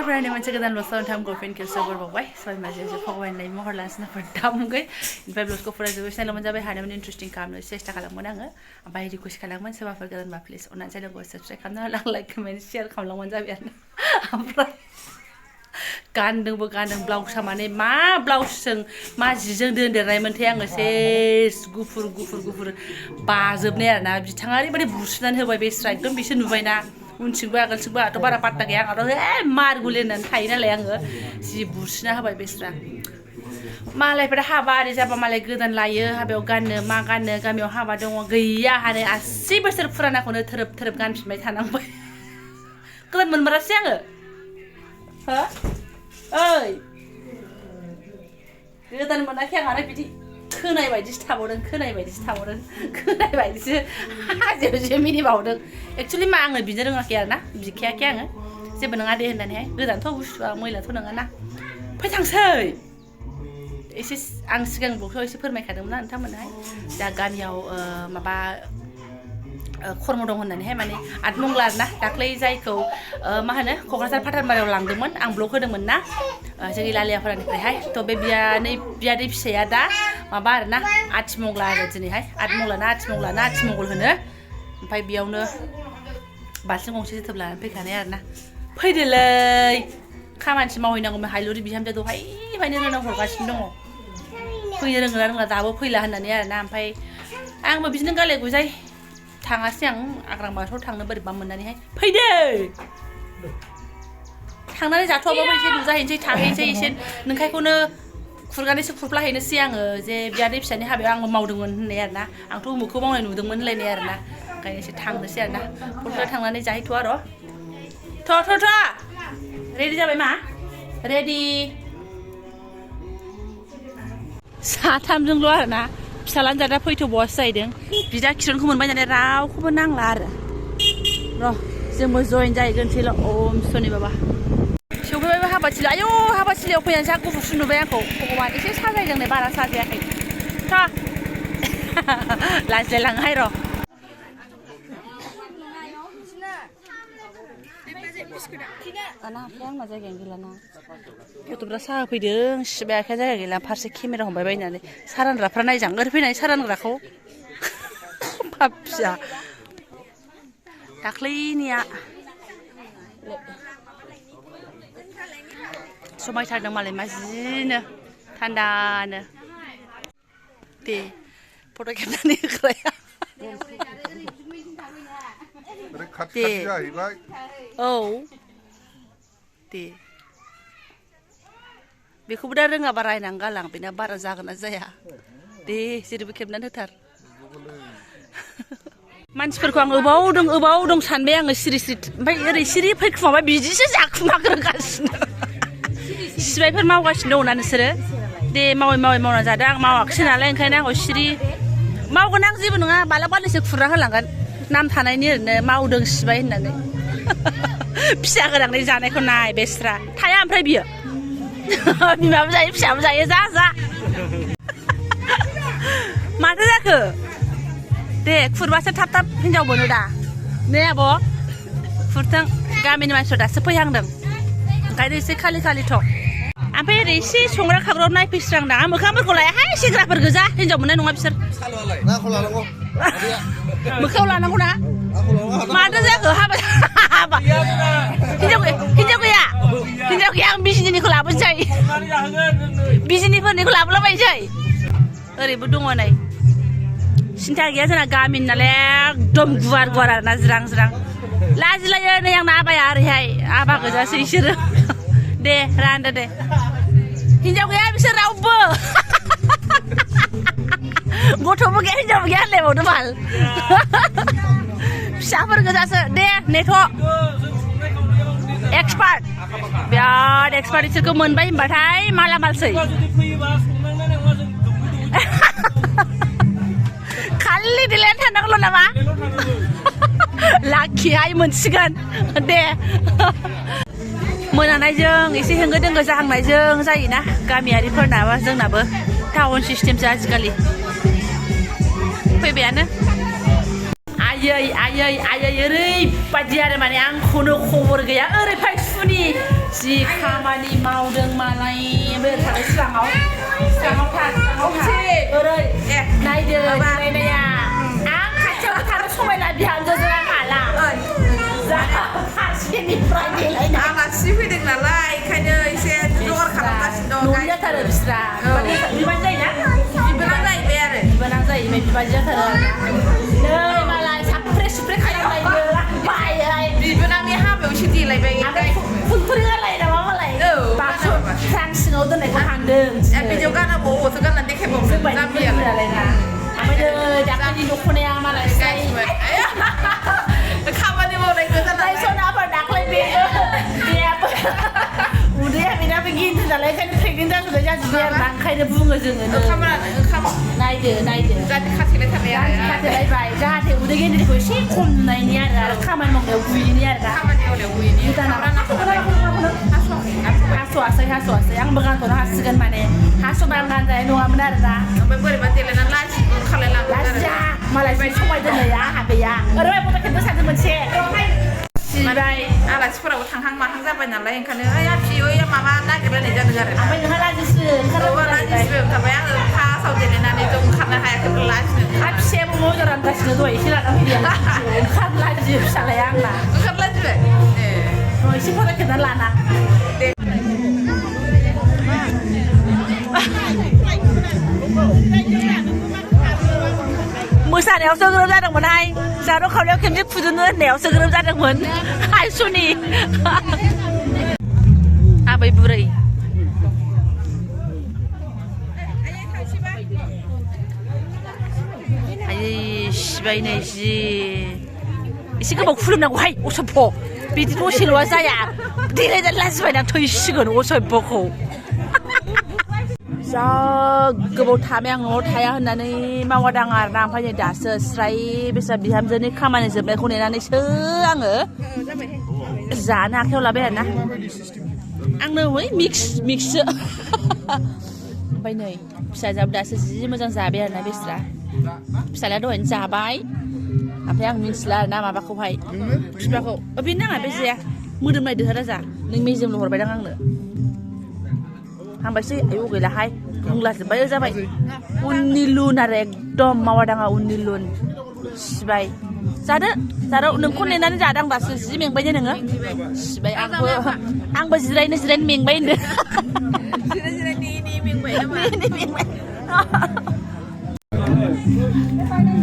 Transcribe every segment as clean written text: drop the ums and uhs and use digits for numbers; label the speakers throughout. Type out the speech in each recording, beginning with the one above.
Speaker 1: Friend, I'm going to go to girlfriend kill sober boy. So I'm going to go and name more last for dumb guy. In fact, let's go for a vision. I'm going to have an interesting camera. Says Takalamanga. I buy the Kush Kalaman, so I forgot my place. On a channel was subscribe. I'm not like comment, share, Kalamanzavian. Gandung begandung blouse sama ni ma blouse seng ma jijeng den Raymond yang ses gufur bazobne arena bitangari bari busunan hoबाय बे strike दम बिसोर नुबायना उनथिंबो आगोलथिंबो आथ बारा पात्ता गैया आंथ मार गुलेनानै थायो नालाय आङो जि बुसिना होबाय बे स्ट्राइक मालायफोरा हाबा आरि जाबा मालाय गोदान लायो हाबायाव गाननो मा गाननो गामियाव हाबा दङ गैया हाने 80 बोसोर फुरानाखौनो थोरोब गानफिनबाय थानांबाय गोदान मोनमारासै आङो हो ओइ गोदान मोनाखै आं आरो बिदि खोनाय बायदिसो थाबावदों खोनाय बायदिसो हाजोआवसो मिनिबावदों एक्चुअली मा आङो बिनो रोङाखै आरोना बिखायाखै आङो जेबो नङा दे होननानैहाय गोदानथ' बुस्थुआ मैलाथ' नङाना फै थांसै एसे आं सिगां ब्लगआव एसे फोरमायखादोंमोन ना नोंथांमोनहाय दा गामियाव माबा खर्म दं होननानैहाय माने आठमंगला आरोना दाख्लै जायखौ मा होनो क'क्राझार फाथारबारियाव लांदोंमोन आं ब्लग होदोंमोन ना जोंनि लालियाफोरनिफ्रायहाय थ' बे बियादै फिसाया दा माबा आरोना आठमंगला आरो दिनैहाय आठमंगल होनो ओमफ्राय बेयावनो बाल्थिं गंसे जोथोब लानानै फैखानाय आरोना फैदोलै खामानिसो मावहैनांगौमोन हायलुरि बिहामजो दहायनिफ्रायनो रोंना हरगासिनो दङ फैनो रोंला दाबो फैला होननानै आरोना ओमफ्राय आंबो बिदिनो गाले गुजाय थाङासै आं आग्रां बाथौ थांनो बोरैबा मोननानैहाय फैदो थांनानै जाथ'आबाबो एसे नुजाहैनोसै थाहैनोसै एसे नोंखायखौनो खुरगानैसो खुरफ्लाहैनोसै आङो जे बियादै फिसानि हाबायाव आंबो मावदोंमोन होननाय आरोना आंथ' उमुखखौ मावनाय नुदोंमोन होनलायनाय आरोना ओंखायनो एसे थांनोसै आरोना फट'आव थांनानै जाहैथ'आ र' थ' रेडि जाबाय मा रेडि साथामजोंल' आरोना फिसालानि जादा फैथ'बावासो जाहैदों बिदा किरनखौ मोनबाय नालाय रावखौबो नांला आरो र' जोंबो जइन जाहैगोनसैल' ओम सनि बाबा सौफैबायबो हाबाथिलि आयौ हाबाथिलियाव फैनानै जा गुफुरसो नुबाय आंखौ भगवान एसे साजायदों नै बारा साजायाखै था लाजिलायलाङोहाय र' आंना जायगायानो गैलाना गथ'फ्रा साहा फैदों सिबाय आखाया जायगा गैला फारसे केमेरा हमबाय बायनानै सारानग्राफ्रा नायजां ओरै फैनाय सारानग्राखौ फिसा दाख्लैनिया समायथारदों मालाय मा जिनो थान्दानो दे फट' खेबनानै होग्राया दे औ दे बेखौबो दा रोङाबा रायनानै गालां बेना बारा जागोन ना जाया दे जेरैबो खेबनानै होथार मानसिफोरखौ आं ओबाव दं सानबाय आङो सिरि ओमफ्राय ओरै सिरि फैखुमाबाय बिदिसो जाखुमाग्रोगासिनो सिबायफोर मावगासिनो दङ ना नोंसोरो दे मावै मावना जादों आं मावाखिसै नालाय ओंखायनो आंखौ सिरि मावगोन आं जेबो नङा बालाबालिसो खुरना होलांगोन नाम थानायनि ओरैनो मावदों सिबाय होननानै फिसा गोनांनि जानायखौ नाय बेस्रा थाया ओमफ्राय बियो बिमाबो जायो फिसाबो जायो जा माथो जाखो दे खुरबासो थाब हिनजाव मोनो दा ने आब' खुरथों गामिनि मानसिफोर दासो फैहांदों ओंखायनो एसे खालिथ' ओमफ्राय ओरै एसे संग्रा खावग्रायाव नायफैस्रांदां आं मोखांफोरखौ लायाहाय सेंग्राफोर गोजा हिनजाव मोननाय नङा बिसोर मोखाङाव लानांगौ ना माथो जाखो हाबा हिनजाव गैया आं बिजिनिखौ लाबोनोसै बिजिनिफोरनिखौ लाबोलाबायनोसै ओरैबो दङ नै सिन्था गैया जोंना गामिनि नालाय एकदम गुवार आरोना ज्रां लाजिलायो नै आंना आबाया ओरैहाय आबा गोजासो इसोरो दे रानदो दे हिनजाव गैया बिसोर रावबो गथ'बो गैया हिनजावबो गैया होनलायबावदो बाल फिसाफोर गोजासो दे नेथ' एक्सपार्ट बिराद एक्सपार्ट इसोरखौ मोनबाय होनबाथाय मालामालसै खालि देलायनानै थानांगौल' नामा लाखिहाय मोनसिगोन दे मोनानायजों एसे होंगो दोंगो जाहांनायजों जायोना गामियारिफोरनाबो जोंनाबो टाउन सिस्टेमसो आजिखालि फैबायानो आयै ओरैबायदि आरो माने आंखौनो खबर गैया ओरैहाय सुनि जि खामानि मावदों मालाय बे थानाय सिगाङाव ओरै नायदो नायनाया आं खाथियाव थानो समायना बिहामजोजों आं हाला फारसेनिफ्राय देलायना
Speaker 2: आलासि फैदों नालाय ओंखायनो एसे जगार खालामगासिनो दं
Speaker 1: न'नि जाथारो बिस्रा बिबान जायोना
Speaker 2: बिबाना जाहैबाय आरो
Speaker 1: बिबाना जाहैबाय बिबान जाथारो नै मालाय साफ्रे सुफ्रे खालामलायदो बायै
Speaker 2: बिबानानि हाबायावसो देलायबाय
Speaker 1: फुलफुरि गारलाय नामा मालाय बाक्सु स्रां सिङाव दोननायखौ थांदों
Speaker 2: बिदियाव गानाबावो अथ' गाननानै देखायबावो
Speaker 1: ओमफ्राय नै दाखालि दख'नाया मालाय
Speaker 2: खामानि मावनाय गोजान
Speaker 1: सनाफोर दाख्लै बेयाबो उदैया बेनाबो गिदिर नालाय ओंखायनो प्रेगनेन्ट जाजोबनाय जाजोब्बाय आरो ओंखायनो बुङो जोङो नायदो खाथेलायबाय जाहाथे उदै गिदिरखौ एसे खमनायनि आरो खामानि मावनायाव गुयैनि आरो हास'वासै आंबो गानथ'नो हासिगोन माने हास'ना गानजानाय नङामोन आरो ना
Speaker 2: ओमफ्राय बोरैबा देलायनानै लाजिबो ओंखारलायलाङो
Speaker 1: लाजिया मालाय समाय दोननाया आंहा गैया ओरैबाय फट' खेबनो सानदों मोनसे
Speaker 2: ओमफ्राय आलासिफोराबो थांहां माहां जाबाय नालाय ओंखायनो ओइ आफि ओइ माबा नागिरलायनाय जादों आरो
Speaker 1: ओमफ्राय नोंहा लाजिसिगोन
Speaker 2: ओंखारबाय आङो फार्स्टआव देलायनानै ज' ओंखारनो हायाखै लाजिनो
Speaker 1: फिसायाबो मजा रानगासिनो दहाय एसे लाना फैदों ओंखारलाजियो फिसालाया आंना
Speaker 2: ओंखारलाजिबाय
Speaker 1: एसे फट' खेबना लाना मोसानायावसो ग्रोब जादोंमोनहाय जारौ खावलायाव खेबसे फुदुंनो होननायावसो ग्रोब जादोंमोन हाय सुनि आबै बुरै आयै सिबाय नै जि एसे गोबाव खुलुमनांगौहाय असभ्य बिदि दसेल'आ जाया देलायनानै लाजिबायना थैसिगोन असभ्यखौ जा गोबाव थाबाय आं न'आव थाया होननानै मावा दाङा आरोना ओमफ्राय नै दासो स्राय बेसा बिहामजोनि खामानि जोबनायखौ नेनानैसो आङो जानो आखायाव लाबाय आरोना आंनो बै मिक्ससो ओमफ्राय नै फिसाजोआबो दासो जि मोजां जाबाय आरोना बेस्रा फिसालाया दहायनो जाबाय ओमफ्राय आं मिन्थिला आरोना माबाखौहाय बिफाखौ बेनो नाङा बे जाया मोदोमनाय दोहोरा जा नों मेजेमल' हरबायदां आंनो हामबायसै आयौ गैलाहाय बुंलाजोब्बाय जाबाय उननि लुन आरो एकदम मावा दाङा उननि लुन सिबाय जादो नोंखौ नेनानै जादां दासो जि मेंबाय दे नोङो सिबाय आंबो जिरायनो मेंबाय होनदो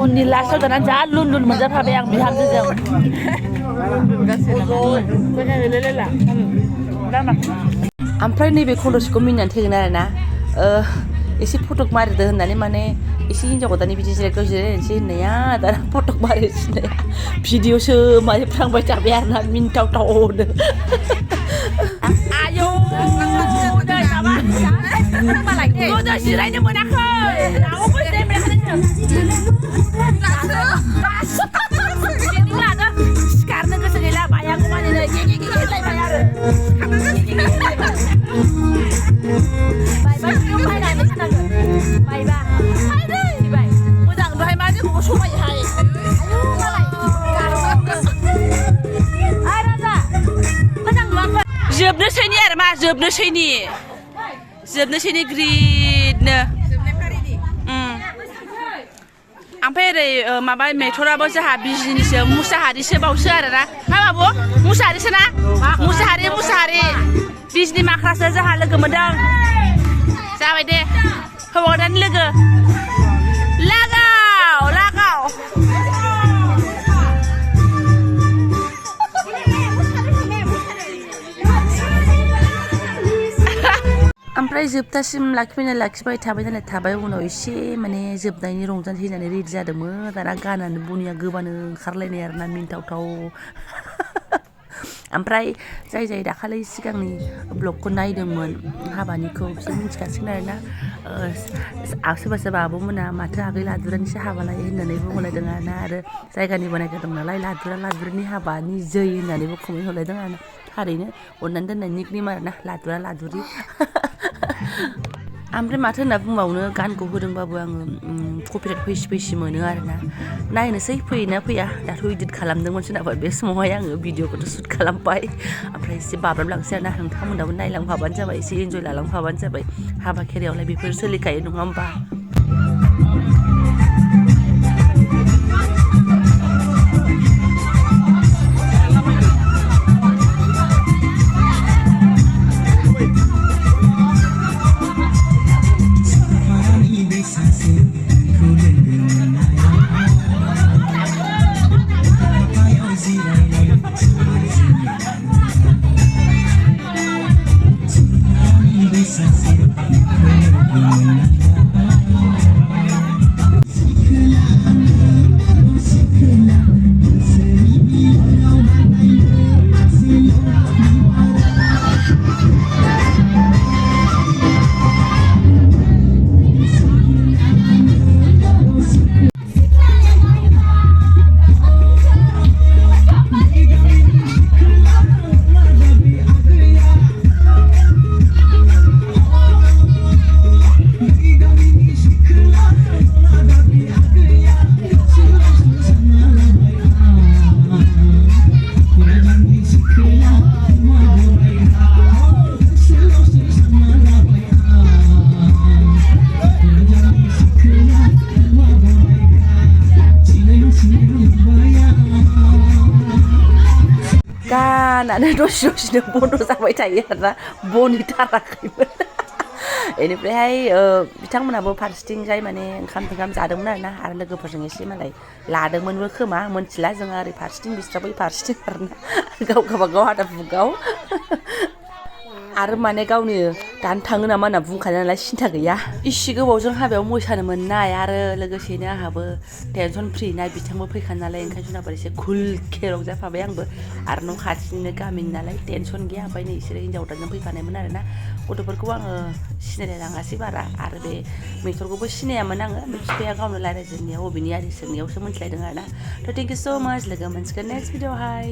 Speaker 1: उननि लास्टआव दाना जा लुन मोनजाफाबाय आं बिहामजोजों ओमफ्राय नैबे खलसिखौ मिनिनानै थैगोन आरो ना एसे फटक मारिदो होननानै माने एसे हिन्जाव गोदाननि बिदि जिरायनोसै होननाया दाना फटक मारिसिनाया भिडिअसो माने फ्रांबाय थाबाय आरो ना मिनिथावनो आयौ मालाय गोदो जिरायनो मोनाखै रावबो लादो सिखारनो गोसो गैला बायागौ माने गेलायबाय आरो मोजां दहाय मा जोंखौबो समायहाय जोबनोसैनि आरो मा जोबनोसैनि ग्रिदनो ओमफ्राय ओरै माबा मेथराबो जोंहा बिजनिसो मुसाहारिसो बावसो आरोना हा बाबु मुसाहारिसो ना मुसाहारि बिजनि माख्रासो जोंहा लोगो मोनदों जाबाय दे हौवा गोदाननि लोगो लागाव ओमफ्राय जोबथासिम लाखिबाय थाबाय उनाव एसे माने जोबनायनि रंजानोसै होननानै रेडि जादोंमोन दाना गानानै बुनिया गोबानो ओंखारलायनाय आरोना मिनिथावथाव ओमफ्राय जाय दाखालि सिगांनि ब्लगखौ नायदोंमोन हाबानिखौ बिसोर मिथिखासिगोन आरोना सोरबा आब'मोना माथो आगै लादुरानिसो हाबा लायो होननानै बुंलायदों आरोना आरो जायगानि बानायग्रा दं नालाय लादुरानि हाबानि जै होननानैबो कमेन्ट हरलायदों आरो थारैनो अननानै दोननाय निकनेम आरोना लादुरि ओमफ्राय माथो होनना बुंबावनो गानखौ होदोंबाबो आङो कपिराइट फैसि मोनो आरोना नायनोसै फैयोना फैया दाथ' इदिट खालामदोंमोनसो नाबाय बे समावहाय आङो भिडिअखौथ' शुट खालामबाय ओमफ्राय एसे बाब्राबलांसै आरोना नोंथांमोनाबो नायलांफाबानो जाबाय एसे इन्जय लालांफाबानो जाबाय हाबा खेरायावलाय बेफोर सोलिखायो नङा होमबा गानानो दसेनो बन्द जाबाय थायो आरोना बनि थाराखैमोन बेनिफ्रायहाय बिथांमोनाबो फारसेथिंजाय माने ओंखाम जादोंमोन आरो लोगोफोरजों एसे मालाय लादोंमोनबो खोमा मोनथिला जोङो ओरै फारसेथिं बिस्राबो फारसेथिं आरोना गावबागाव आदा बुगाव आरो माने गावनि दानो थाङो नामा होनना बुंखानाय नालाय सिन्था गैया इसे गोबावजों हाबायाव मोसानो मोननाय आरो लोगोसेनो आंहाबो टेनसन फ्रि ना बिथांबो फैखानाय नालाय ओंखायनो जोंनाबो एसे खुल खेराव जाफाबाय आंबो आरो न' खाथिनिनो गामिनि नालाय टेनसन गैया ओमफ्राय नै बिसोरो हिन्जाव गोदानजों फैफानायमोन आरोना गथ'फोरखौ आङो सिनायलाङासै बारा आरो बे मेथरखौबो सिनायामोन आङो बिफाया गावनो रायज्लायजेननायाव बबेनि आरि सोंनायावसो मोनथिलायदों आरोना थ' थेंक इउ स' माच लोगो मोनसिगोन नेक्स्ट भिडिअ'हाय